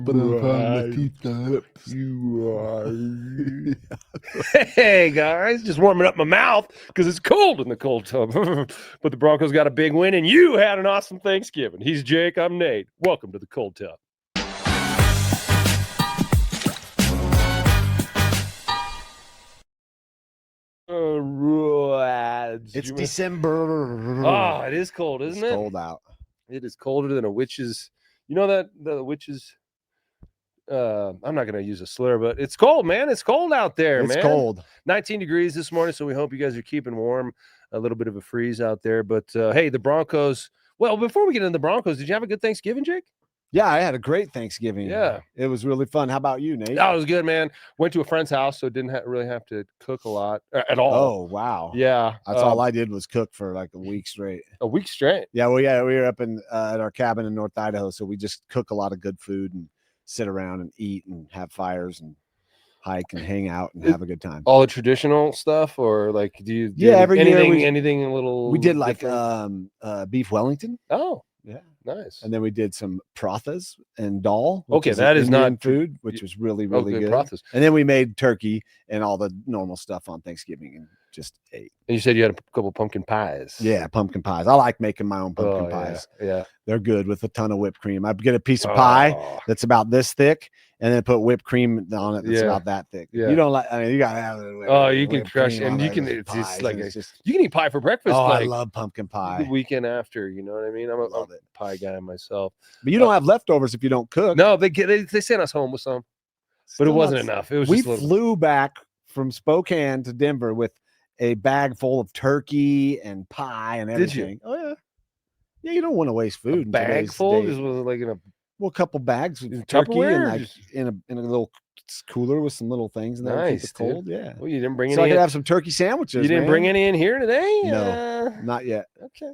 but I found the teeth lips. Hey guys, just warming up my mouth because it's cold in the cold tub. But the Broncos got a big win, and you had an awesome Thanksgiving. He's Jake, I'm Nate. Welcome to the cold tub. It's December. Oh, it is cold, isn't it? It's cold out. It is colder than a witch's. You know that the witch's. I'm not going to use a slur, but it's cold, man. It's cold out there, man. It's cold. 19 degrees this morning, so we hope you guys are keeping warm. A little bit of a freeze out there, but hey, the Broncos. Well, before we get into the Broncos, did you have a good Thanksgiving, Jake? Yeah, I had a great Thanksgiving. Yeah. It was really fun. How about you, Nate? That was good, man. Went to a friend's house, so didn't really have to cook a lot at all. Oh, wow. Yeah. That's all I did was cook for like a week straight. A week straight? Yeah, we were up in at our cabin in North Idaho, so we just cook a lot of good food and sit around and eat and have fires and hike and hang out and have a good time. All the traditional stuff, or like do you every anything year anything a little we did like different? beef Wellington. Oh, yeah, nice. And then we did some prathas and dal. Okay, that is Indian not food, which was really good. Prathas. And then we made turkey and all the normal stuff on Thanksgiving and just ate. And you said you had a couple pumpkin pies. Yeah, pumpkin pies. I like making my own pumpkin pies. Yeah, they're good with a ton of whipped cream. I get a piece of pie that's about this thick, and then put whipped cream on it that's about that thick. Yeah. You don't like. I mean, you gotta have it. Oh, you can crush, and you can. It's just like you can eat pie for breakfast. Oh, like, I love pumpkin pie. The weekend after, you know what I mean? I'm a pie guy myself. But you don't have leftovers if you don't cook. No, they sent us home with some, but it wasn't enough. It was we just flew back from Spokane to Denver with a bag full of turkey and pie and everything. Did you? Oh yeah. Yeah, you don't want to waste food. A bag full, just was like in a a couple bags of turkey and like in a little cooler with some little things in there to keep it cold. Yeah. Well, you didn't bring any. So I could have some turkey sandwiches. You didn't bring any in here today? No, not yet. Okay.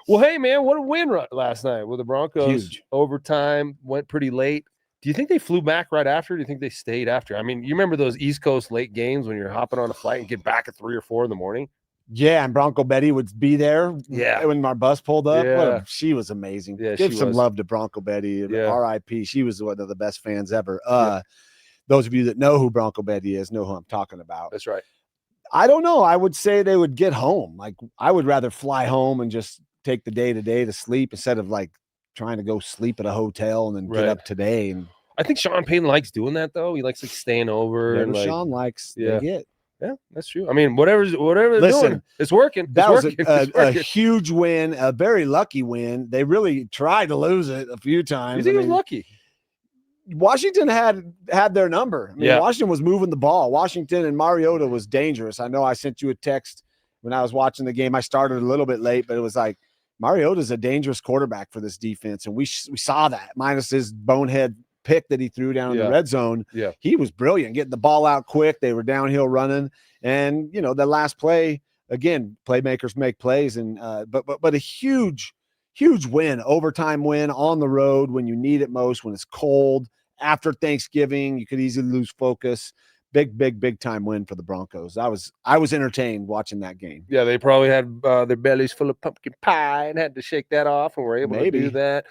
Well, hey man, what a win last night with the Broncos. Huge. Overtime went pretty late. Do you think they flew back right after? Or do you think they stayed after? I mean, you remember those East Coast late games when you're hopping on a flight and get back at 3 or 4 in the morning? Yeah, and Bronco Betty would be there. Yeah, when our bus pulled up, yeah. She was amazing. Yeah, give some love to Bronco Betty. Yeah. R.I.P. She was one of the best fans ever. Those of you that know who Bronco Betty is know who I'm talking about. That's right. I don't know. I would say they would get home. Like I would rather fly home and just take the day to sleep instead of like trying to go sleep at a hotel and then get up today. And I think Sean Payton likes doing that though. He likes like staying over. And Sean likes. They get. Yeah, that's true. I mean, whatever they're doing, it's working. That was a huge win, a very lucky win. They really tried to lose it a few times. You think it was lucky? Washington had their number. I mean, Washington was moving the ball. Washington and Mariota was dangerous. I know I sent you a text when I was watching the game. I started a little bit late, but it was like Mariota's a dangerous quarterback for this defense, and we saw that minus his bonehead pick that he threw down in the red zone. Yeah, he was brilliant getting the ball out quick. They were downhill running, and the last play again, playmakers make plays, and but a huge win, overtime win on the road when you need it most, when it's cold after Thanksgiving. You could easily lose focus. Big time win for the Broncos. I was entertained watching that game. Yeah, they probably had their bellies full of pumpkin pie and had to shake that off, and were able to do that.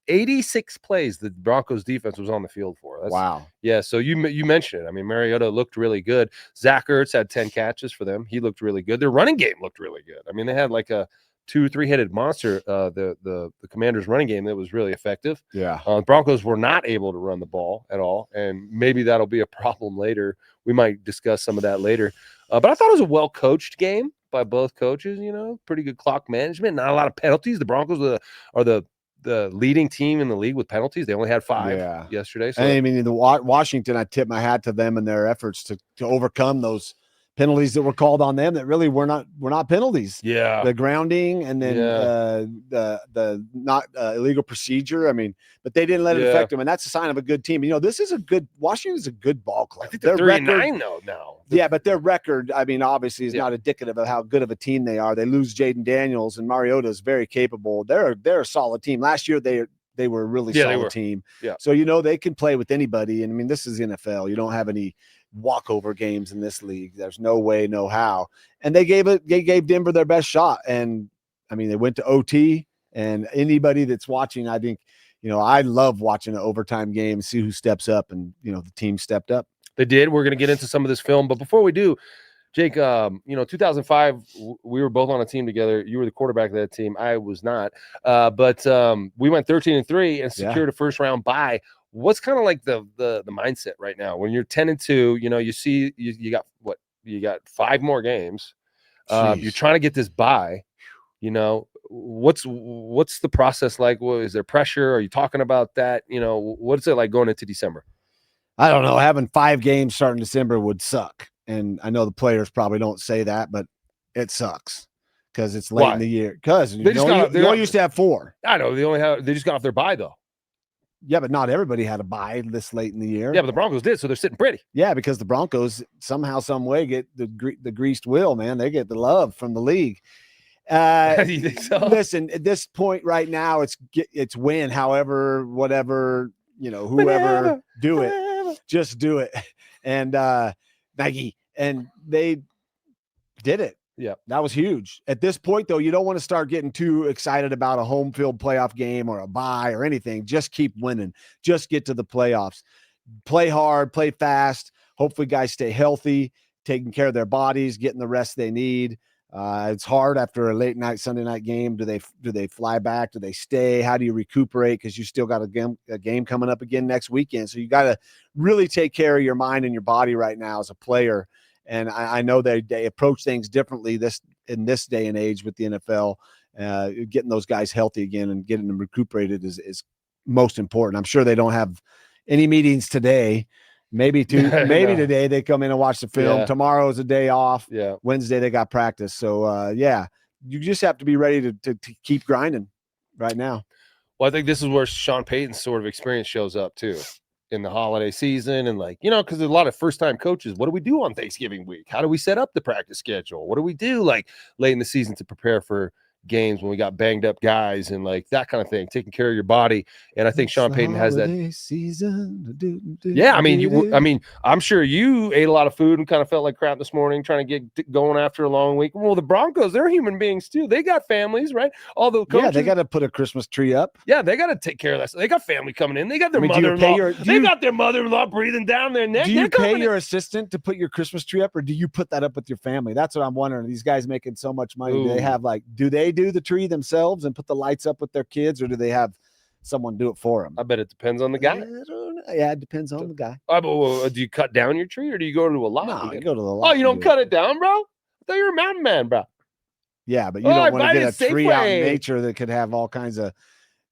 86 plays the Broncos defense was on the field for. That's, wow. Yeah, so you mentioned it. I mean, Mariota looked really good. Zach Ertz had 10 catches for them. He looked really good. Their running game looked really good. I mean, they had like a 2 or 3-headed monster. The Commanders' running game that was really effective. Yeah, Broncos were not able to run the ball at all, and maybe that'll be a problem later. We might discuss some of that later. But I thought it was a well-coached game by both coaches. Pretty good clock management, not a lot of penalties. The Broncos are the leading team in the league with penalties. They only had 5 yesterday. So I mean, the Washington, I tip my hat to them and their efforts to overcome those penalties that were called on them that really were not penalties. Yeah, the grounding and then the not illegal procedure. I mean, but they didn't let it affect them, and that's a sign of a good team. This is Washington is a good ball club. I think they're 3-9 though now. Yeah, but their record, I mean, obviously is not indicative of how good of a team they are. They lose Jaden Daniels, and Mariota is very capable. They're a solid team. Last year they were a really solid team. Yeah, so they can play with anybody. And I mean, this is NFL. You don't have any walkover games in this league. There's no way, no how. And they gave Denver their best shot. And I mean, they went to OT, and anybody that's watching, I think, I love watching an overtime game, see who steps up, and the team stepped up. They did. We're going to get into some of this film, but before we do, Jake, 2005, we were both on a team together. You were the quarterback of that team. I was not. But we went 13-3 and secured a first round bye. What's kind of like the mindset right now when you're 10-2? You see you got what? You got 5 more games. You're trying to get this bye. What's the process like? Is there pressure? Are you talking about that? What's it like going into December? I don't know. Having 5 games starting December would suck. And I know the players probably don't say that, but it sucks because it's late in the year. Because you only used to have 4. I know they just got off their bye though. Yeah, but not everybody had a bye this late in the year. Yeah, but the Broncos did, so they're sitting pretty. Yeah, because the Broncos somehow, some way get the greased wheel, man. They get the love from the league. You think so? Listen, at this point right now, it's win. However, whatever whoever do it, just do it. And Nike, and they did it. Yeah, that was huge. At this point, though, you don't want to start getting too excited about a home field playoff game or a bye or anything. Just keep winning. Just get to the playoffs. Play hard, play fast. Hopefully, guys stay healthy, taking care of their bodies, getting the rest they need. It's hard after a late night Sunday night game. Do they fly back? Do they stay? How do you recuperate? Because you still got a game coming up again next weekend. So you got to really take care of your mind and your body right now as a player. And I know they approach things differently in this day and age with the NFL. Getting those guys healthy again and getting them recuperated is most important. I'm sure they don't have any meetings today. Maybe today they come in and watch the film. Yeah. Tomorrow is a day off. Yeah. Wednesday they got practice. So you just have to be ready to keep grinding right now. Well, I think this is where Sean Payton's sort of experience shows up too in the holiday season. And because there's a lot of first-time coaches. What do we do on Thanksgiving week? How do we set up the practice schedule? What do we do late in the season to prepare for games when we got banged up guys and that kind of thing, taking care of your body. And I think Sean Payton has that season. Yeah. I mean, I'm sure you ate a lot of food and kind of felt like crap this morning, trying to get going after a long week. Well, the Broncos, they're human beings too. They got families, right? All the coaches, they got to put a Christmas tree up. Yeah. They got to take care of that. So they got family coming in. They got their mother-in-law. They got their mother-in-law breathing down their neck. Do you pay your assistant to put your Christmas tree up, or do you put that up with your family? That's what I'm wondering. These guys making so much money. Ooh. Do they have do they do the tree themselves and put the lights up with their kids, or do they have someone do it for them? I bet it depends on the guy. Yeah, it depends on the guy. Do you cut down your tree, or do you go to a lot? No, you go to the lot. Oh, you don't cut it down, bro? I thought you were a mountain man, bro. Yeah, but you don't want to get a tree out in nature that could have all kinds of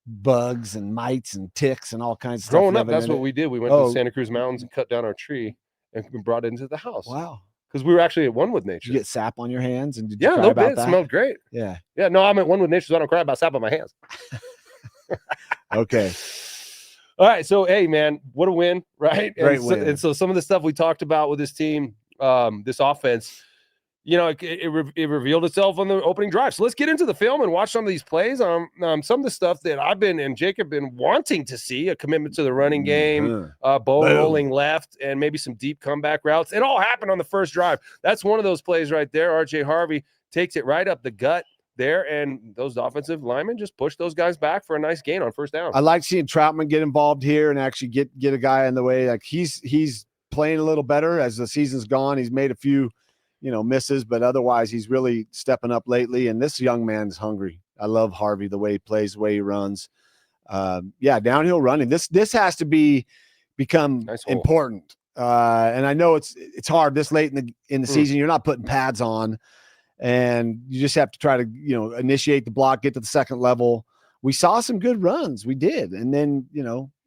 bugs and mites and ticks and all kinds of stuff. Growing up, that's what we did. We went to the Santa Cruz Mountains and cut down our tree and brought it into the house. Wow. Because we were actually at one with nature. Did you get sap on your hands? And did you cry a little about bit. that? It smelled great. Yeah. Yeah. No, I'm at one with nature, so I don't cry about sap on my hands. Okay. All right. So, hey, man, what a win, right? Great win. And so some of the stuff we talked about with this team, this offense, it revealed itself on the opening drive. So let's get into the film and watch some of these plays. Some of the stuff that I've been and Jake have been wanting to see: a commitment to the running game, Bo rolling left, and maybe some deep comeback routes. It all happened on the first drive. That's one of those plays right there. RJ Harvey takes it right up the gut there, and those offensive linemen just push those guys back for a nice gain on first down. I like seeing Troutman get involved here and actually get a guy in the way. Like he's playing a little better as the season's gone. He's made a few misses, but otherwise he's really stepping up lately. And this young man is hungry. I love Harvey, the way he plays, the way he runs. Downhill running. This has to become important. And I know it's hard this late in the season. You're not putting pads on, and you just have to try to initiate the block, get to the second level. We saw some good runs. We did, and then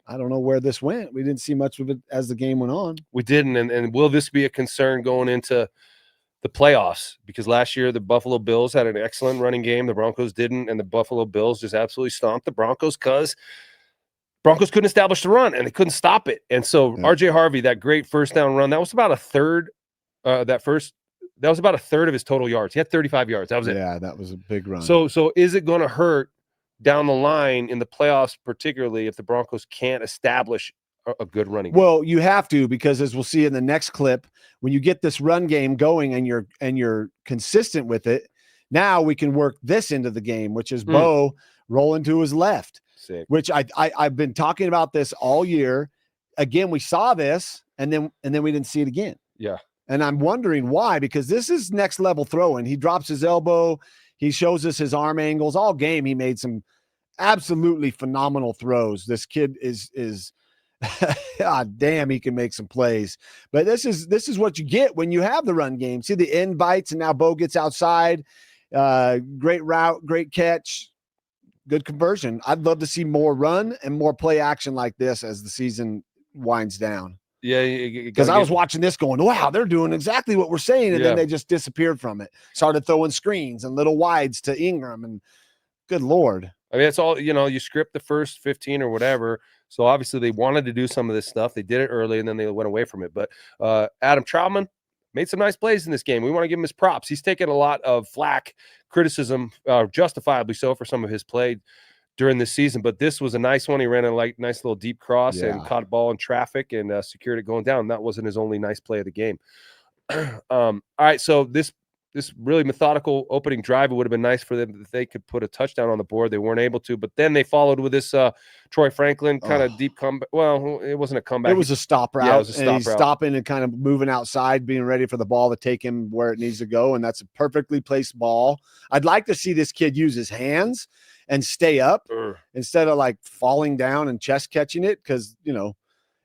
I don't know where this went. We didn't see much of it as the game went on. We didn't, and will this be a concern going into the playoffs? Because last year the Buffalo Bills had an excellent running game. The Broncos didn't, and the Buffalo Bills just absolutely stomped the Broncos because Broncos couldn't establish the run and they couldn't stop it. And so RJ Harvey, that great first down run, that was about a third. That was about a third of his total yards. He had 35 yards. That was it. Yeah, that was a big run. So is it going to hurt down the line in the playoffs, particularly if the Broncos can't establish a good running game? Well, you have to, because as we'll see in the next clip, when you get this run game going and you're consistent with it, now we can work this into the game, which is Bo rolling to his left. Sick. which I've been talking about this all year. Again, we saw this and then we didn't see it again. Yeah. And I'm wondering why, because this is next level throwing. He drops his elbow. He shows us his arm angles all game. He made some absolutely phenomenal throws. This kid is God damn, he can make some plays. But this is what you get when you have the run game. See the end bites, and now Bo gets outside. Great route, great catch, good conversion. I'd love to see more run and more play action like this as the season winds down. Yeah, because I was watching this going, wow, they're doing exactly what we're saying, and then they just disappeared from it. Started throwing screens and little wides to Ingram, and good Lord. I mean, it's all, you script the first 15 or whatever. So obviously they wanted to do some of this stuff. They did it early, and then they went away from it. But Adam Troutman made some nice plays in this game. We want to give him his props. He's taken a lot of flack, criticism, justifiably so, for some of his play during this season, but this was a nice one. He ran a nice little deep cross and caught a ball in traffic and secured it going down. That wasn't his only nice play of the game. All right, so this really methodical opening drive, it would have been nice for them if they could put a touchdown on the board. They weren't able to, but then they followed with this Troy Franklin kind of deep comeback. Well, it wasn't a comeback. It was a stop route. Yeah, it was a stop he's route. Stopping and kind of moving outside, being ready for the ball to take him where it needs to go, and that's a perfectly placed ball. I'd like to see this kid use his hands and stay up instead of like falling down and chest catching it, because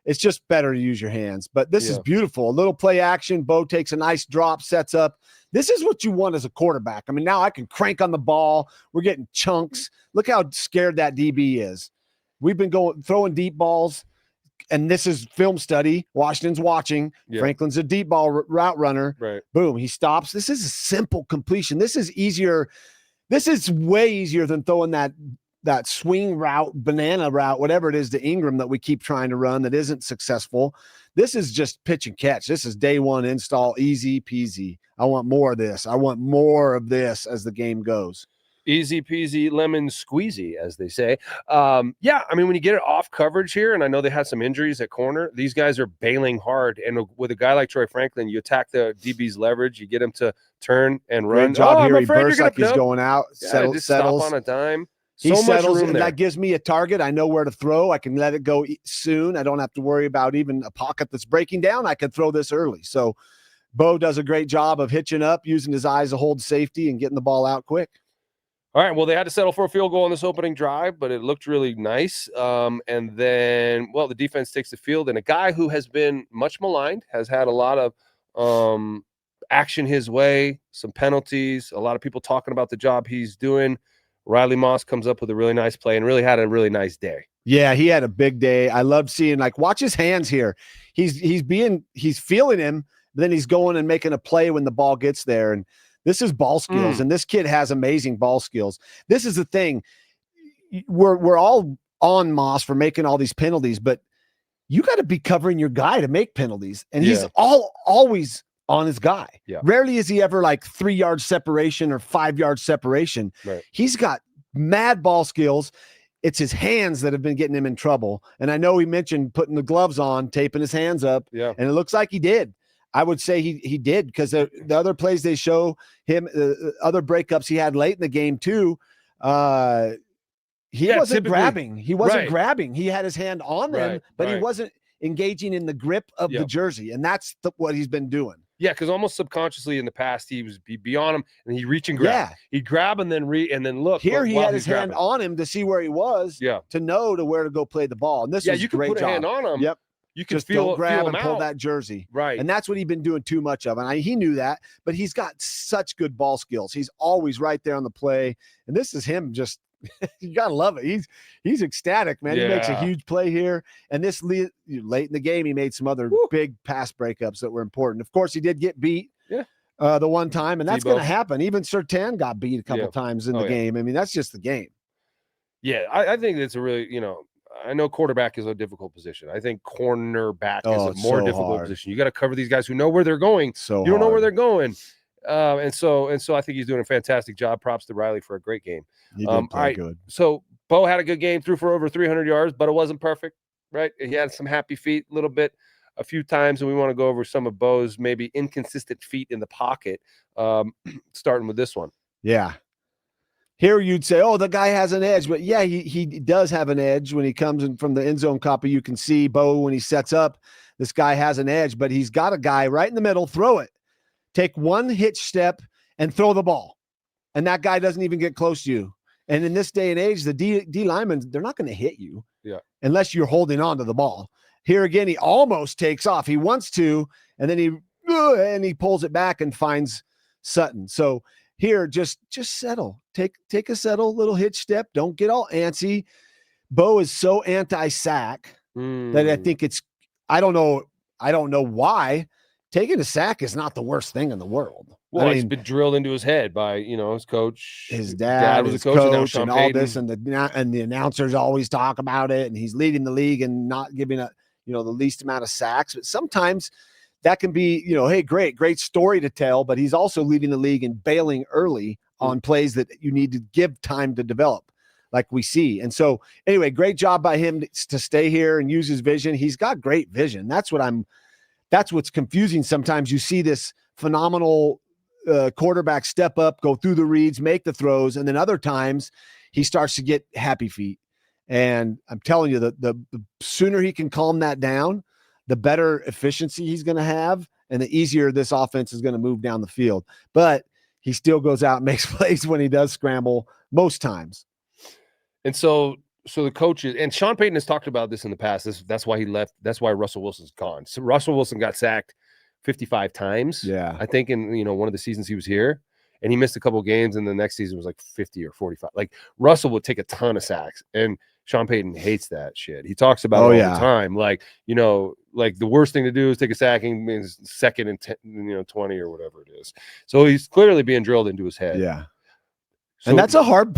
it's just better to use your hands. But this is beautiful. A little play action. Bo takes a nice drop, sets up. This is what you want as a quarterback. I mean, now I can crank on the ball. We're getting chunks. Look how scared that DB is. We've been throwing deep balls, and this is film study. Washington's watching. Franklin's a deep ball route runner. Right. Boom, he stops. This is a simple completion. This is easier. This is way easier than throwing that swing route, banana route, whatever it is, to Ingram that we keep trying to run that isn't successful. This is just pitch and catch. This is day one install, easy peasy. I want more of this. I want more of this as the game goes. Easy peasy lemon squeezy, as they say. I mean, when you get it off coverage here, and I know they had some injuries at corner, these guys are bailing hard. And with a guy like Troy Franklin, you attack the DB's leverage, you get him to turn and run. Great job here. He bursts like he's going out, settles settles on a dime. He settles, and that gives me a target. I know where to throw. I can let it go soon. I don't have to worry about even a pocket that's breaking down. I can throw this early. So Bo does a great job of hitching up, using his eyes to hold safety and getting the ball out quick. All right, well, they had to settle for a field goal on this opening drive, but it looked really nice. And then, the defense takes the field, and a guy who has been much maligned, has had a lot of action his way, some penalties, a lot of people talking about the job he's doing. Riley Moss comes up with a really nice play and really had a really nice day. Yeah, he had a big day. I loved seeing, watch his hands here. He's feeling him, but then he's going and making a play when the ball gets there. And this is ball skills, and this kid has amazing ball skills. This is the thing. We're all on Moss for making all these penalties, but you got to be covering your guy to make penalties. And he's always on his guy. Yeah. Rarely is he ever 3 yard separation or 5 yard separation. Right. He's got mad ball skills. It's his hands that have been getting him in trouble. And I know he mentioned putting the gloves on, taping his hands up. Yeah. And it looks like he did. I would say he did, because the other plays they show him, other breakups he had late in the game too. He wasn't grabbing. He wasn't grabbing. He had his hand on them, but he wasn't engaging in the grip of the jersey. And that's what he's been doing. Yeah, because almost subconsciously in the past, he'd be on him and he'd reach and grab. He'd grab and then look. Here he had his hand on him to see where he was, to know where to go play the ball. And this was you can great put job. A hand on him. Yep. You can just feel grab and pull out. that jersey. Right. And that's what he'd been doing too much of. And he knew that, but he's got such good ball skills. He's always right there on the play. And this is him just, you got to love it. He's ecstatic, man. He makes a huge play here. And this late in the game, he made some other big pass breakups that were important. Of course, he did get beat the one time, and that's going to happen. Even Surtain got beat a couple times in the game. I mean, that's just the game. Yeah, I think it's a really, I know quarterback is a difficult position. I think cornerback is a more difficult position. You got to cover these guys who know where they're going. You don't know where they're going. And so I think he's doing a fantastic job. Props to Riley for a great game. He did play good. So Bo had a good game, threw for over 300 yards, but it wasn't perfect, right? He had some happy feet a little bit, a few times, and we want to go over some of Bo's maybe inconsistent feet in the pocket, starting with this one. Yeah. Here you'd say, oh, the guy has an edge. But yeah, he does have an edge when he comes in from the end zone copy. You can see Bo when he sets up, this guy has an edge, but he's got a guy right in the middle, throw it. Take one hitch step and throw the ball. And that guy doesn't even get close to you. And in this day and age, the D linemen, they're not going to hit you unless you're holding on to the ball. Here again, he almost takes off. He wants to, and then he pulls it back and finds Sutton. So here, just settle. Take a settle, little hitch step. Don't get all antsy. Bo is so anti-sack that I think I don't know why. Taking a sack is not the worst thing in the world. Well, it's been drilled into his head by, his coach. His dad was his a coach, and all this, and the announcers always talk about it, and he's leading the league and not giving the least amount of sacks. But sometimes that can be, hey, great story to tell, but he's also leading the league and bailing early on plays that you need to give time to develop, like we see. And so anyway, great job by him to stay here and use his vision. He's got great vision. That's what's confusing. Sometimes you see this phenomenal quarterback step up, go through the reads, make the throws, and then other times he starts to get happy feet. And I'm telling you, the sooner he can calm that down, the better efficiency he's going to have, and the easier this offense is going to move down the field. But he still goes out and makes plays when he does scramble most times. And so the coaches, and Sean Payton has talked about this in the past. That's why he left. That's why Russell Wilson's gone. So Russell Wilson got sacked 55 times. Yeah. I think in, one of the seasons he was here, and he missed a couple of games, and the next season was like 50 or 45. Like Russell would take a ton of sacks, and Sean Payton hates that shit. He talks about it all the time. Like, like the worst thing to do is take a sack and means second and 10, 20 or whatever it is. So he's clearly being drilled into his head. Yeah. So, and that's a hard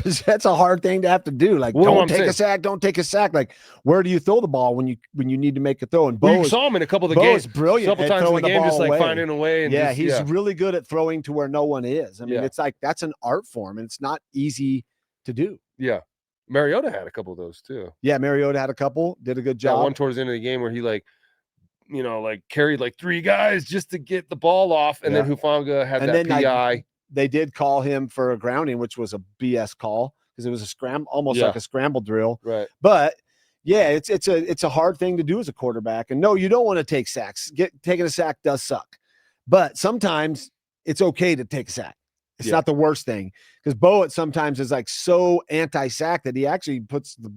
thing to have to do. Like, don't take a sack. Like, where do you throw the ball when you need to make a throw? And Bo saw him in a couple of the games. Is brilliant. A couple times in the game, just like finding a way. And he's really good at throwing to where no one is. I mean, it's like that's an art form, and it's not easy to do. Yeah. Mariota had a couple of those too. Yeah, Mariota had a couple. Did a good job. That one towards the end of the game where he carried like three guys just to get the ball off, and then Hufanga had that PI. They did call him for a grounding, which was a BS call because it was like a scramble drill. Right. But yeah, it's a hard thing to do as a quarterback. And no, you don't want to take sacks. Taking a sack does suck, but sometimes it's okay to take a sack. It's not the worst thing, because Bo sometimes is like so anti-sack that he actually puts the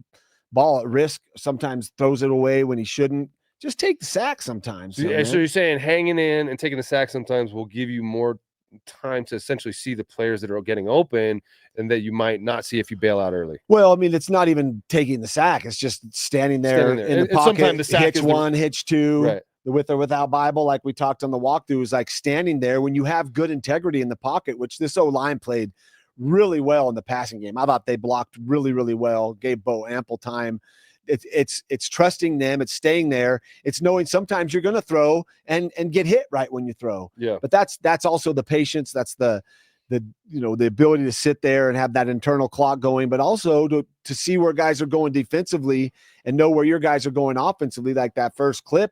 ball at risk. Sometimes throws it away when he shouldn't. Just take the sack sometimes. So you're saying hanging in and taking the sack sometimes will give you more time to essentially see the players that are getting open and that you might not see if you bail out early. Well, I mean, it's not even taking the sack. It's just standing there in the pocket. Sometimes the sack hitch one, hitch two, right. With or without Bible, like we talked on the walkthrough, is like standing there when you have good integrity in the pocket, which this O-line played really well in the passing game. I thought they blocked really, really well, gave Bo ample time. It's trusting them. It's staying there. It's knowing sometimes you're going to throw and get hit right when you throw. Yeah. But that's also the patience. That's the ability to sit there and have that internal clock going, but also to see where guys are going defensively and know where your guys are going offensively. Like that first clip,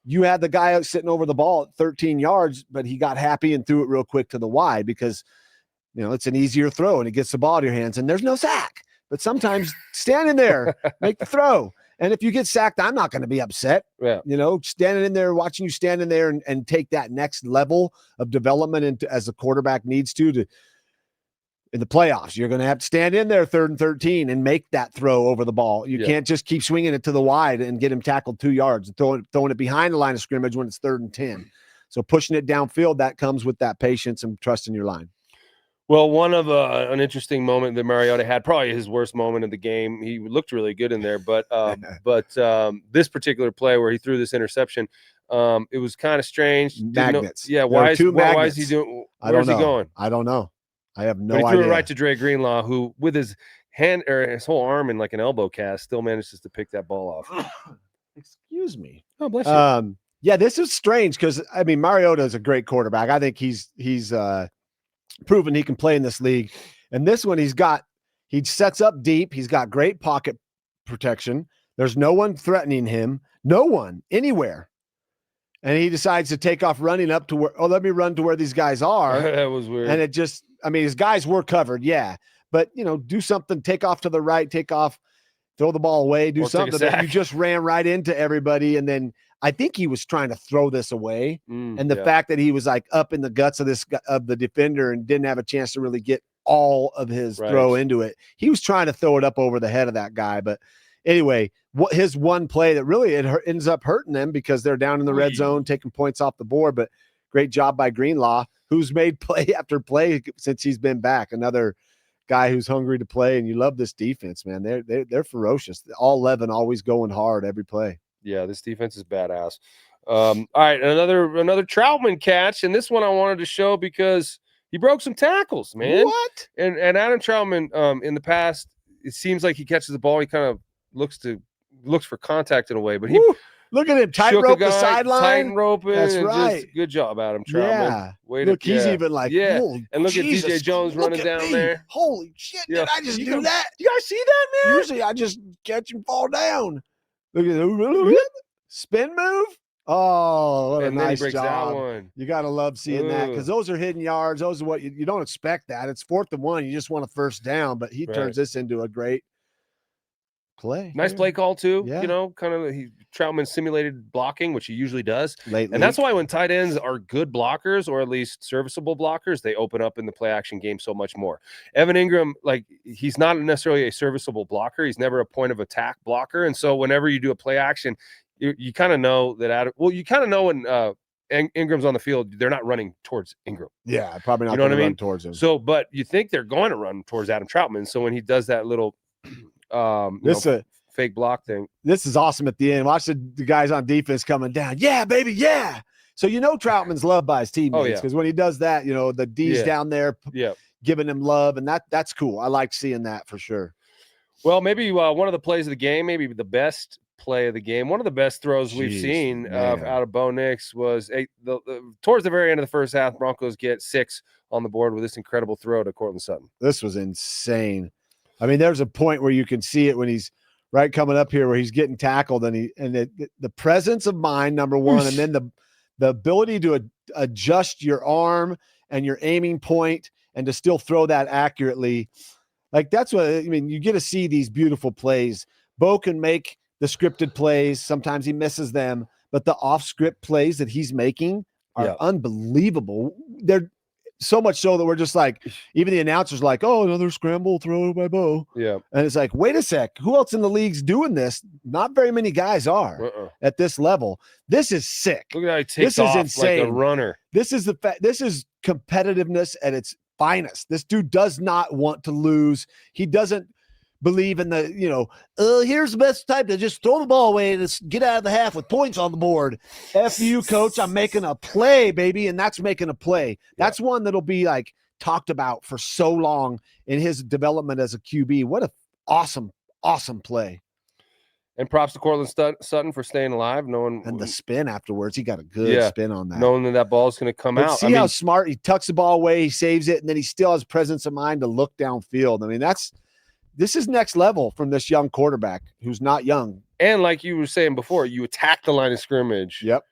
you had the guy out sitting over the ball at 13 yards, but he got happy and threw it real quick to the wide because, it's an easier throw and it gets the ball to your hands and there's no sack. But sometimes standing there, make the throw. And if you get sacked, I'm not going to be upset. Yeah. Standing in there, watching you stand in there and take that next level of development as a quarterback needs to in the playoffs. You're going to have to stand in there 3rd and 13 and make that throw over the ball. You can't just keep swinging it to the wide and get him tackled 2 yards and throwing it behind the line of scrimmage when it's 3rd and 10. So pushing it downfield, that comes with that patience and trusting your line. Well, one of an interesting moment that Mariota had, probably his worst moment of the game. He looked really good in there, but this particular play where he threw this interception, it was kind of strange. Magnets. Why is he doing? Where's he going? I don't know. I have no idea. He threw it right to Dre Greenlaw, who with his hand or his whole arm in like an elbow cast, still manages to pick that ball off. Excuse me. Oh, bless you. Yeah, this is strange because Mariota is a great quarterback. I think he's proven he can play in this league. And this one, he sets up deep. He's got great pocket protection. There's no one threatening him. No one anywhere. And he decides to take off running up to where, let me run to where these guys are. That was weird. And it just, his guys were covered. Yeah. but do something, take off to the right, take off, throw the ball away, do something that you just ran right into everybody. And then I think he was trying to throw this away. And the fact that he was like up in the guts of the defender and didn't have a chance to really get all of his throw into it. He was trying to throw it up over the head of that guy. But anyway, his one play that really ends up hurting them because they're down in the red zone, taking points off the board. But great job by Greenlaw, who's made play after play since he's been back. Another guy who's hungry to play, and you love this defense, man. They're ferocious. All 11 always going hard every play. Yeah, this defense is badass. All right, another Troutman catch, and this one I wanted to show because he broke some tackles, man. What? And Adam Troutman, in the past, it seems like he catches the ball, he kind of looks for contact in a way, but he look at him tightrope the sideline. Tightrope. That's right. Good job, Adam Troutman. Yeah. Look, he's even like, and look Jesus, at DJ Jones running down there. Holy shit! Did I just do that? You guys see that, man? Usually I just catch him fall down. Look at the spin move. Oh, what a nice job! That one. You gotta love seeing that because those are hidden yards. Those are what you don't expect. That it's 4th and 1. You just want a first down, but he turns this into a great play. Nice play call too. Yeah. Kind of Troutman simulated blocking, which he usually does. Lately. And that's why when tight ends are good blockers, or at least serviceable blockers, they open up in the play action game so much more. Evan Ingram, he's not necessarily a serviceable blocker. He's never a point of attack blocker. And so whenever you do a play action, you kind of know that you kind of know when Ingram's on the field, they're not running towards Ingram. Yeah, probably not going to run towards him. So, but you think they're going to run towards Adam Troutman. So when he does that little fake block thing. This is awesome at the end. Watch the guys on defense coming down. Yeah, baby, yeah. So Troutman's loved by his teammates because when he does that, the D's down there giving him love, and that's cool. I like seeing that for sure. Well, maybe one of the plays of the game, maybe the best play of the game, one of the best throws we've seen out of Bo Nix was towards the very end of the first half. Broncos get 6 on the board with this incredible throw to Courtland Sutton. This was insane. I mean, there's a point where you can see it when he's coming up here where he's getting tackled and the presence of mind, number one, and then the ability to adjust your arm and your aiming point and to still throw that accurately. That's what I mean. You get to see these beautiful plays. Bo can make the scripted plays. Sometimes he misses them, but the off script plays that he's making are unbelievable. They're so much so that we're just like, even the announcers like, oh, another scramble throw by Bo. Yeah. And it's like, wait a sec. Who else in the league's doing this? Not very many guys are at this level. This is sick. Look at how he takes off like a runner. This is this is competitiveness at its finest. This dude does not want to lose. He doesn't believe in the, here's the best time to just throw the ball away and just get out of the half with points on the board. F you, coach. I'm making a play, baby. And that's making a play. That's one that'll be talked about for so long in his development as a QB. What a awesome play. And props to Courtland Sutton for staying alive. And the spin afterwards. He got a good spin on that. Knowing that ball is going to come out. See how smart he tucks the ball away, he saves it, and then he still has presence of mind to look downfield. I mean, this is next level from this young quarterback who's not young. And like you were saying before, you attack the line of scrimmage. Yep.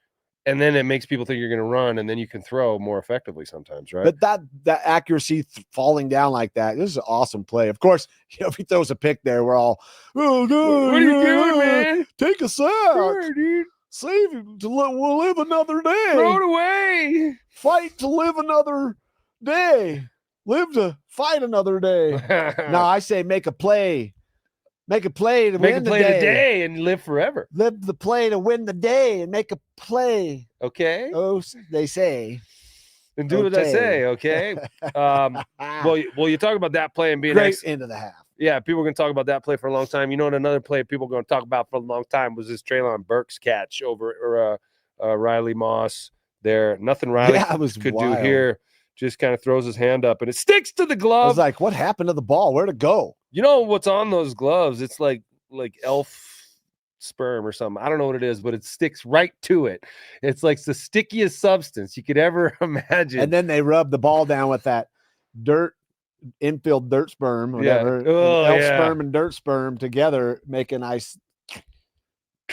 And then it makes people think you're going to run, and then you can throw more effectively sometimes, right? But that accuracy falling down like that, this is an awesome play. Of course, if he throws a pick there, we're all, oh, God, what are you doing, man? Take a sack. Sure, dude. Save him we'll live another day. Throw it away. Fight to live another day. Live to fight another day. No, I say make a play. Make a play to win the day. Today and live forever. Live the play to win the day and make a play. Okay. Oh, they say. And do what I say, okay? Well, you talk about that play and being great end of the half. Yeah, people are going to talk about that play for a long time. And another play people are going to talk about for a long time was this Treylon Burks catch over Riley Moss there. Nothing Riley could do here. Just kind of throws his hand up and it sticks to the glove. I was like, what happened to the ball? Where'd it go? You know what's on those gloves? It's like elf sperm or something. I don't know what it is, but it sticks right to it. It's like the stickiest substance you could ever imagine. And then they rub the ball down with that infield dirt sperm, whatever. Elf sperm and dirt sperm together make a nice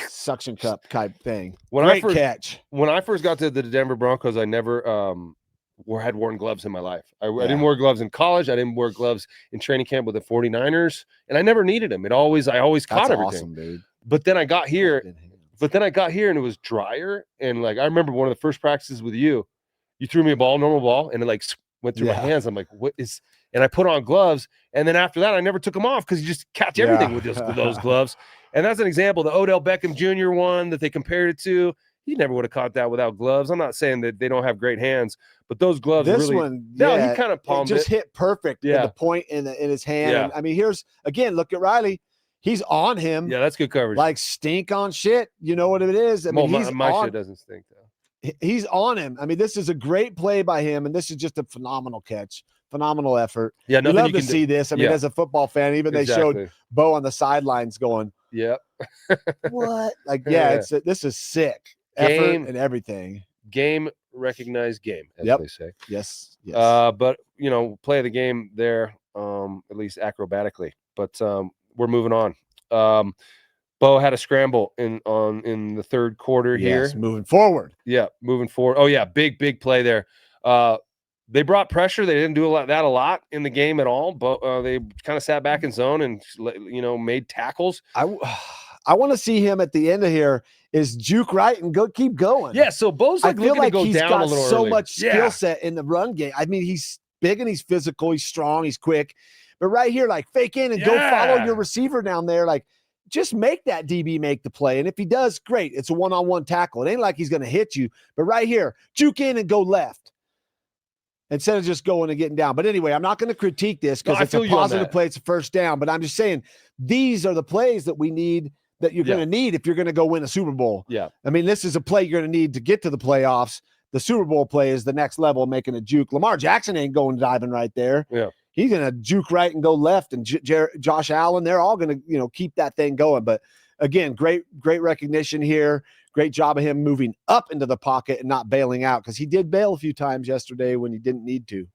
suction cup type thing. Great catch. When I first got to the Denver Broncos, I never had worn gloves in my life. I didn't wear gloves in college. I didn't wear gloves in training camp with the 49ers, and I never needed them. I always caught everything. Awesome, dude. But then I got here, and it was drier. And like, I remember one of the first practices with you threw me a ball, normal ball, and it like went through my hands. I'm like, what is, and I put on gloves. And then after that, I never took them off because you just catch everything with those gloves. And that's an example. The Odell Beckham Jr. one that they compared it to, he never would have caught that without gloves. I'm not saying that they don't have great hands, but those gloves he kind of palmed it. Just hit perfect at the point in his hand. Yeah. And, I mean, here's, again, look at Riley. He's on him. Yeah, that's good coverage. Like stink on shit. You know what it is? I mean, my shit doesn't stink, though. He's on him. I mean, this is a great play by him, and this is just a phenomenal catch. Phenomenal effort. Yeah, you love to see this. I mean, as a football fan, even they showed Bo on the sidelines going, "Yep, what?" Like, this is sick. Effort and everything. Game recognized game, as they say. Yes. But play of the game there, at least acrobatically. But we're moving on. Bo had a scramble in the third quarter here. Moving forward. Yeah, moving forward. Oh yeah, big play there. They brought pressure. They didn't do a lot in the game at all, but they kind of sat back in zone and made tackles. I want to see him at the end of here is juke right and keep going. Yeah, so Bo's like looking to go down a little so early. Much skill set in the run game. I mean, he's big and he's physical, he's strong, he's quick. But right here, like fake in and go follow your receiver down there. Like just make that DB make the play. And if he does, great. It's a one-on-one tackle. It ain't like he's going to hit you. But right here, juke in and go left instead of just going and getting down. But anyway, I'm not going to critique this because it's a positive play. It's a first down. But I'm just saying these are the plays that we need, that you're going to need if you're going to go win a Super Bowl. Yeah. I mean, this is a play you're going to need to get to the playoffs. The Super Bowl play is the next level, making a juke. Lamar Jackson ain't going diving right there. Yeah. He's going to juke right and go left. And Josh Allen, they're all going to, keep that thing going. But again, great recognition here. Great job of him moving up into the pocket and not bailing out, because he did bail a few times yesterday when he didn't need to.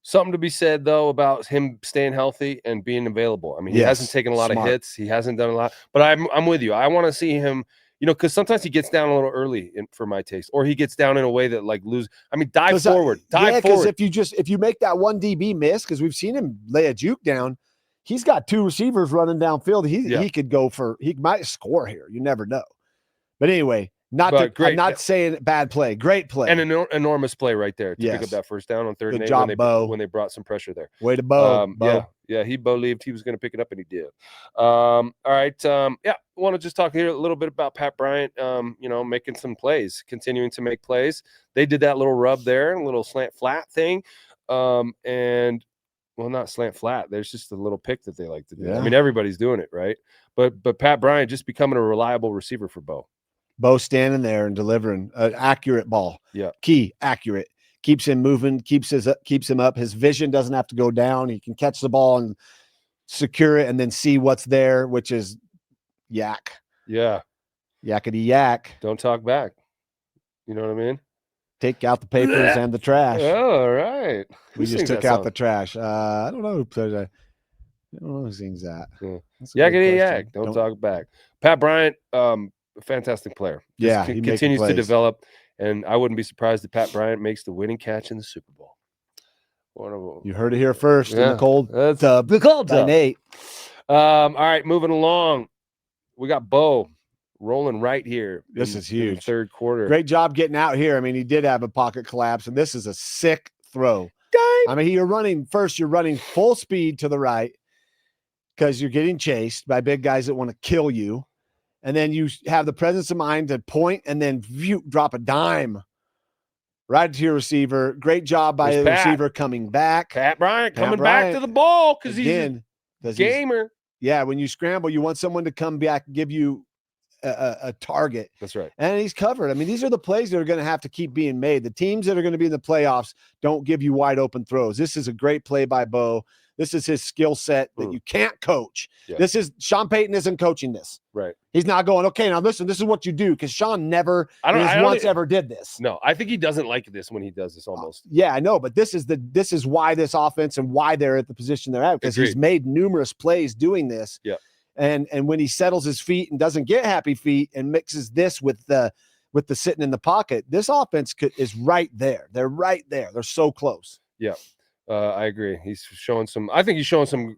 Something to be said, though, about him staying healthy and being available. I mean, he hasn't taken a lot of hits. He hasn't done a lot. But I'm with you. I want to see him, because sometimes he gets down a little early for my taste, or he gets down in a way that like dive forward. Because if you make that one DB miss, because we've seen him lay a juke down, he's got two receivers running downfield. He might score here. You never know. But anyway, I'm not saying bad play. Great play. And an enormous play right there to pick up that first down on 3rd and 8 when they brought some pressure there. Way to Bo. Yeah, he believed he was going to pick it up, and he did. All right. I want to just talk here a little bit about Pat Bryant, making some plays, continuing to make plays. They did that little rub there, a little slant flat thing. And not slant flat. There's just a little pick that they like to do. Yeah. I mean, everybody's doing it, right? But Pat Bryant just becoming a reliable receiver for Bo. Bo standing there and delivering an accurate ball. Yeah. Key, accurate. Keeps him moving, keeps him up. His vision doesn't have to go down. He can catch the ball and secure it and then see what's there, which is yak. Yeah. Yakety yak. Don't talk back. You know what I mean? Take out the papers and the trash. Oh, all right. We just took out the trash. I don't know who plays that. I don't know who sings that. Yeah. Yakety yak. Don't talk back. Pat Bryant, fantastic player. He continues to develop, and I wouldn't be surprised if Pat Bryant makes the winning catch in the Super Bowl. You heard it here first. In the cold tub. The cold tub. Nate. All right, moving along. We got Bo rolling right here. This is huge. In the third quarter. Great job getting out here. I mean, he did have a pocket collapse, and this is a sick throw. I mean, you're running full speed to the right because you're getting chased by big guys that want to kill you. And then you have the presence of mind to point and then drop a dime right to your receiver. Great job by the receiver coming back. Pat Bryant coming back to the ball because he's a gamer. When you scramble, you want someone to come back and give you a target. That's right. And he's covered. I mean, these are the plays that are going to have to keep being made. The teams that are going to be in the playoffs don't give you wide open throws. This is a great play by Bo. This is his skill set that you can't coach. Yeah. This is Sean Payton isn't coaching this. Right. He's not going, okay, now listen, this is what you do, because Sean never ever did this. No, I think he doesn't like this when he does this almost. Yeah, I know, but this is why this offense and why they're at the position they're at, because he's made numerous plays doing this. Yeah. And when he settles his feet and doesn't get happy feet and mixes this with the with the sitting in the pocket. This offense is right there. They're right there. They're so close. Yeah. I agree. I think he's showing some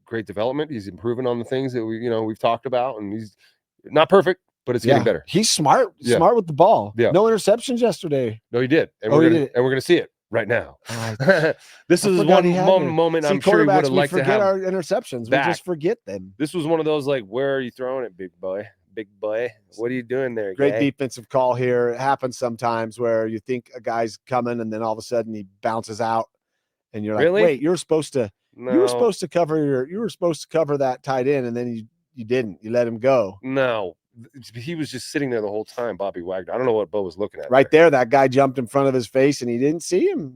great development. He's improving on the things that we've talked about, and he's not perfect, but it's getting better. He's smart with the ball. Yeah. No interceptions yesterday. No, he did. And we're gonna see it right now. This is one moment I'm sure he would have liked to have. Our interceptions. Back. We just forget them. This was one of those like, where are you throwing it, big boy? Big boy, what are you doing there? Great defensive call here. It happens sometimes where you think a guy's coming and then all of a sudden he bounces out, and you're like, really? Wait, you were supposed to cover that tight end, and then you didn't. You let him go. No, he was just sitting there the whole time. Bobby Wagner. I don't know what Bo was looking at. Right there, that guy jumped in front of his face, and he didn't see him.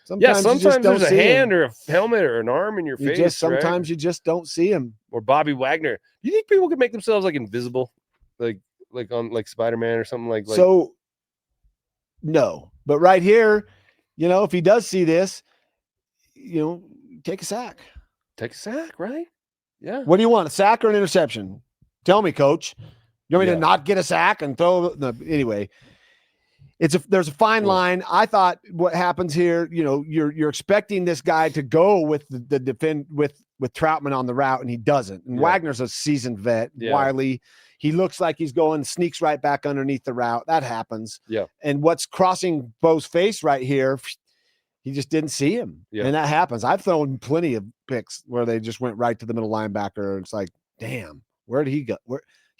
Sometimes there's a hand or a helmet or an arm in your face. Sometimes you just don't see him. Or Bobby Wagner. Do you think people could make themselves like invisible, like on like Spider-Man or something like? So, no, but right here, if he does see this, take a sack. Take a sack, right? Yeah. What do you want, a sack or an interception? Tell me, Coach. You want me to not get a sack and throw? No, anyway, there's a fine line. I thought what happens here, you're expecting this guy to go with the defend with Troutman on the route, and he doesn't. And Wagner's a seasoned vet. Yeah. Wiley, he looks like he's going, sneaks right back underneath the route. That happens. Yeah. And what's crossing Bo's face right here, he just didn't see him. Yeah. And that happens. I've thrown plenty of picks where they just went right to the middle linebacker. It's like, damn, where did he go?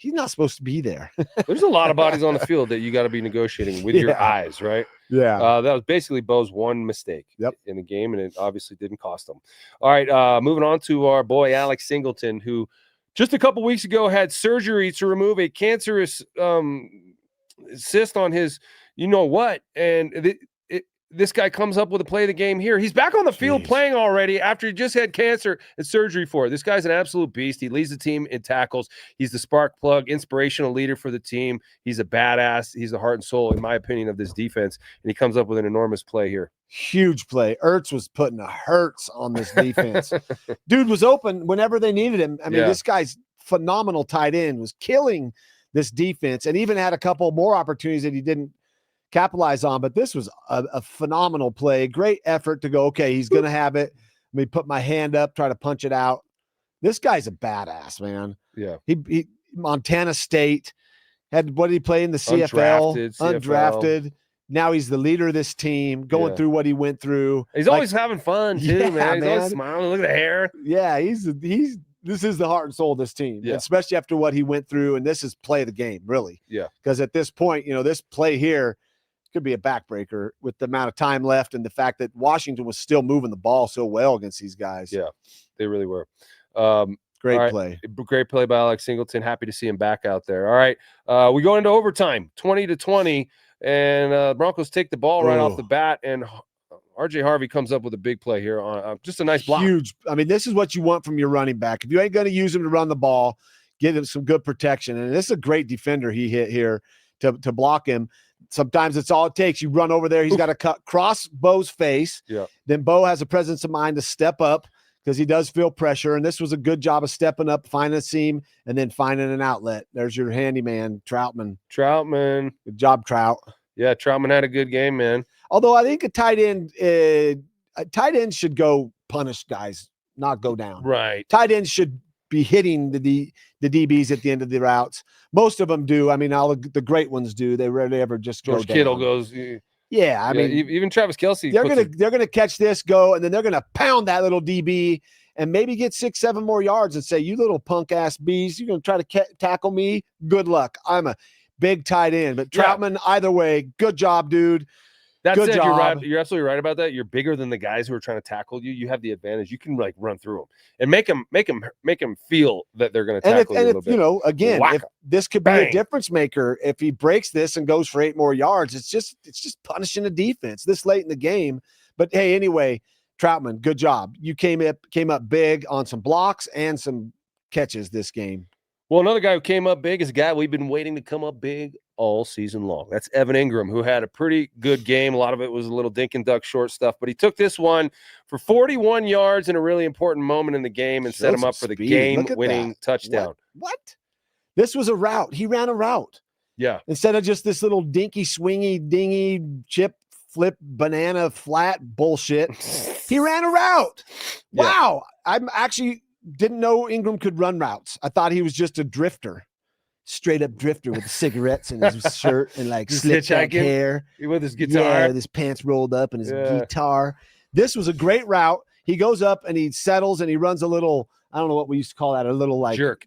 He's not supposed to be there. There's a lot of bodies on the field that you got to be negotiating with your eyes, right? Yeah. That was basically Bo's one mistake in the game, and it obviously didn't cost him. All right, moving on to our boy Alex Singleton, who just a couple weeks ago had surgery to remove a cancerous cyst on his and this guy comes up with a play of the game here. He's back on the field playing already after he just had cancer and surgery for it. This guy's an absolute beast. He leads the team in tackles. He's the spark plug, inspirational leader for the team. He's a badass. He's the heart and soul, in my opinion, of this defense. And he comes up with an enormous play here. Huge play. Ertz was putting a hurts on this defense. Dude was open whenever they needed him. I mean, this guy's phenomenal tight end was killing this defense, and even had a couple more opportunities that he didn't capitalize on. But this was a phenomenal play. Great effort to go, okay, he's going to have it. Let me put my hand up, try to punch it out. This guy's a badass, man. Yeah. He Montana State had, what did he play in the CFL? Undrafted. Now he's the leader of this team, going through what he went through. He's always having fun too, man. He's always smiling. Look at the hair. Yeah, this is the heart and soul of this team, especially after what he went through. And this is play of the game, really. Yeah. Because at this point, this play here could be a backbreaker with the amount of time left and the fact that Washington was still moving the ball so well against these guys. Yeah, they really were. Great play. Great play by Alex Singleton. Happy to see him back out there. All right. We go into overtime, 20-20, and Broncos take the ball right off the bat, and RJ Harvey comes up with a big play here on just a nice block. Huge. I mean, this is what you want from your running back. If you ain't going to use him to run the ball, get him some good protection. And this is a great defender he hit here to block him. Sometimes it's all it takes. You run over there. He's got to cross Bo's face. Yeah. Then Bo has a presence of mind to step up because he does feel pressure. And this was a good job of stepping up, finding a seam, and then finding an outlet. There's your handyman, Troutman. Good job, Trout. Yeah, Troutman had a good game, man. Although I think a tight end should go punish guys, not go down. Right. Tight ends should be hitting the DBs at the end of the routes. Most of them do. I mean, all the great ones do. They rarely ever just George go Kittle down. goes. Yeah, I mean, even Travis Kelce. They're gonna catch this, go, and then they're gonna pound that little DB and maybe get 6-7 more yards and say, "You little punk ass bees, you're gonna try to tackle me? Good luck. I'm a big tight end." But Troutman, either way, good job, dude. Good job. You're right. You're absolutely right about that. You're bigger than the guys who are trying to tackle you. You have the advantage. You can like run through them and make them feel that they're going to tackle you a little bit. Again, if this could be a difference maker, if he breaks this and goes for 8 more yards, it's just punishing the defense this late in the game. But hey, anyway, Troutman, good job. You came up big on some blocks and some catches this game. Well, another guy who came up big is a guy we've been waiting to come up big all season long. That's Evan Ingram, who had a pretty good game. A lot of it was a little dink and duck short stuff, but he took this one for 41 yards in a really important moment in the game and set him up for the game-winning touchdown. What? This was a route. He ran a route. Yeah. Instead of just this little dinky, swingy, dingy, chip, flip, banana, flat bullshit, he ran a route. Yeah. Wow. I actually didn't know Ingram could run routes. I thought he was just a drifter. Straight up drifter with the cigarettes in his shirt and like slick back hair. With his guitar. Yeah, with his pants rolled up and his guitar. This was a great route. He goes up and he settles and he runs a little, I don't know what we used to call that, a little like jerk.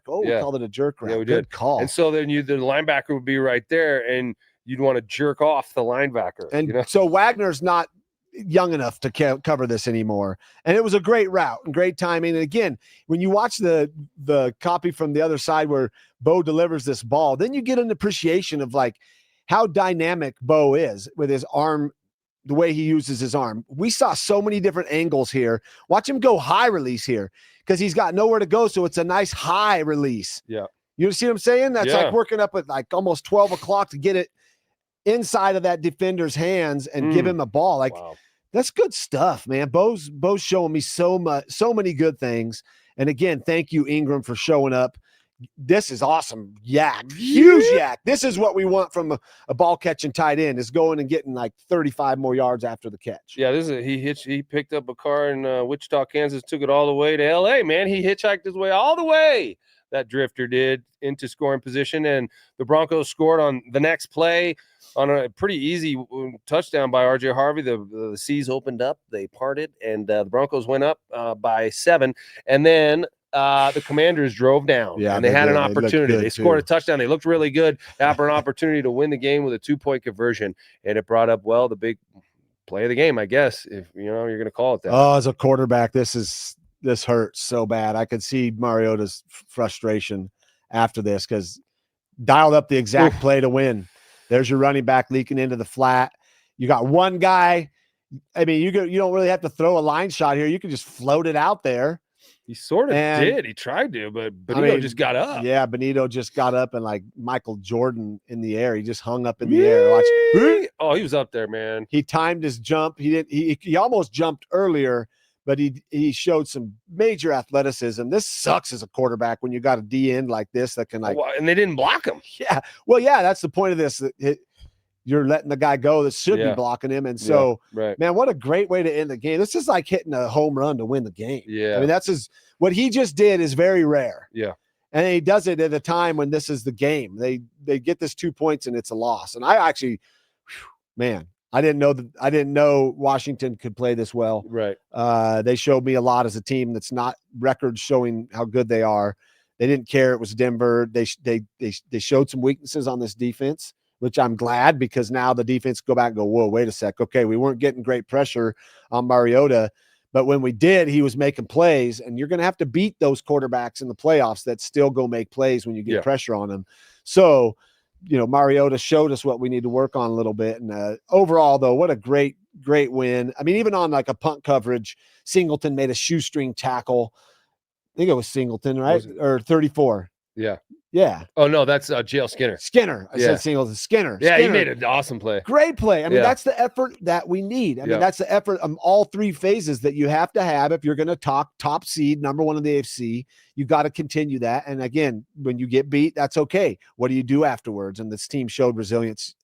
Oh, we called it a jerk route. Yeah, we Good did. call. And so then the linebacker would be right there and you'd want to jerk off the linebacker. And so Wagner's not young enough to cover this anymore. And it was a great route and great timing. And again, when you watch the copy from the other side where Bo delivers this ball, then you get an appreciation of like how dynamic Bo is with his arm, the way he uses his arm. We saw so many different angles here. Watch him go high release here because he's got nowhere to go. So it's a nice high release. Yeah. You see what I'm saying? That's like working up at like almost 12 o'clock to get it inside of that defender's hands and give him a ball. Like, wow. That's good stuff, man. Bo's showing me so many good things. And again, thank you, Ingram, for showing up. This is awesome. YAC, huge YAC. This is what we want from a ball catching tight end, is going and getting like 35 more yards after the catch. Yeah, he picked up a car in Wichita, Kansas, took it all the way to LA, man. He hitchhiked his way all the way. That drifter did into scoring position, and the Broncos scored on the next play on a pretty easy touchdown by RJ Harvey. The seas opened up, they parted, and the Broncos went up by 7. And then the Commanders drove down, and they had an opportunity. They scored a touchdown. They looked really good after an opportunity to win the game with a 2-point conversion, and it brought up, well, the big play of the game, I guess, if you're going to call it that. Oh, as a quarterback, this hurts so bad. I could see Mariota's frustration after this because dialed up the exact play to win. There's your running back leaking into the flat. You got one guy. I mean, you don't really have to throw a line shot here. You can just float it out there. He sort of did. He tried to, but Bonitto just got up. Yeah, Bonitto just got up and like Michael Jordan in the air. He just hung up in the air. Watch. Oh, he was up there, man. He timed his jump. He almost jumped earlier, but he showed some major athleticism. This sucks as a quarterback when you got a D end like this that can like. And they didn't block him. Yeah. Well, yeah, that's the point of this. You're letting the guy go that should be blocking him. And so, man, what a great way to end the game. This is like hitting a home run to win the game. Yeah. I mean, what he just did is very rare. Yeah. And he does it at a time when this is the game. They get this 2 points and it's a loss. And I actually, man, I didn't know Washington could play this well. Right. They showed me a lot as a team that's not records showing how good they are. They didn't care. It was Denver. They showed some weaknesses on this defense, which I'm glad, because now the defense go back and go, whoa, wait a sec. Okay, we weren't getting great pressure on Mariota, but when we did, he was making plays, and you're going to have to beat those quarterbacks in the playoffs that still go make plays when you get pressure on them. So, Mariota showed us what we need to work on a little bit. And overall, though, what a great win. I mean, even on like a punt coverage, Singleton made a shoestring tackle. I think it was Singleton, right? Or 34. Yeah. Yeah. Oh, no, that's J.L. Skinner. I said Singleton. Skinner. Yeah, he made an awesome play. Great play. I mean, that's the effort that we need. I mean, that's the effort of all 3 phases that you have to have if you're going to talk top seed, number 1 in the AFC. You got to continue that. And again, when you get beat, that's okay. What do you do afterwards? And this team showed resilience,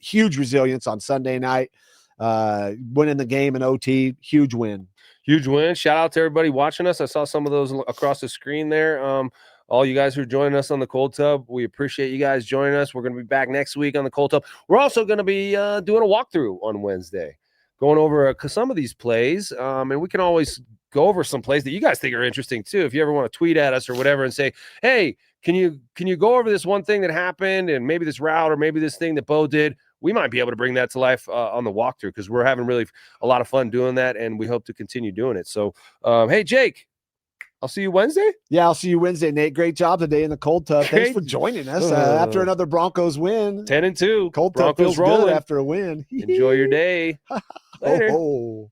huge resilience on Sunday night, winning the game in OT. Huge win. Huge win. Shout out to everybody watching us. I saw some of those across the screen there. All you guys who are joining us on the Cold Tub, we appreciate you guys joining us. We're going to be back next week on the Cold Tub. We're also going to be doing a walkthrough on Wednesday, going over some of these plays. And we can always go over some plays that you guys think are interesting too. If you ever want to tweet at us or whatever and say, hey, can you go over this one thing that happened and maybe this route or maybe this thing that Bo did? We might be able to bring that to life on the walkthrough, because we're having really a lot of fun doing that, and we hope to continue doing it. So, hey, Jake, I'll see you Wednesday. Yeah, I'll see you Wednesday, Nate. Great job today in the Cold Tub. Thanks for joining us after another Broncos win. 10-2. Cold Tub feels rolling after a win. Enjoy your day. Later.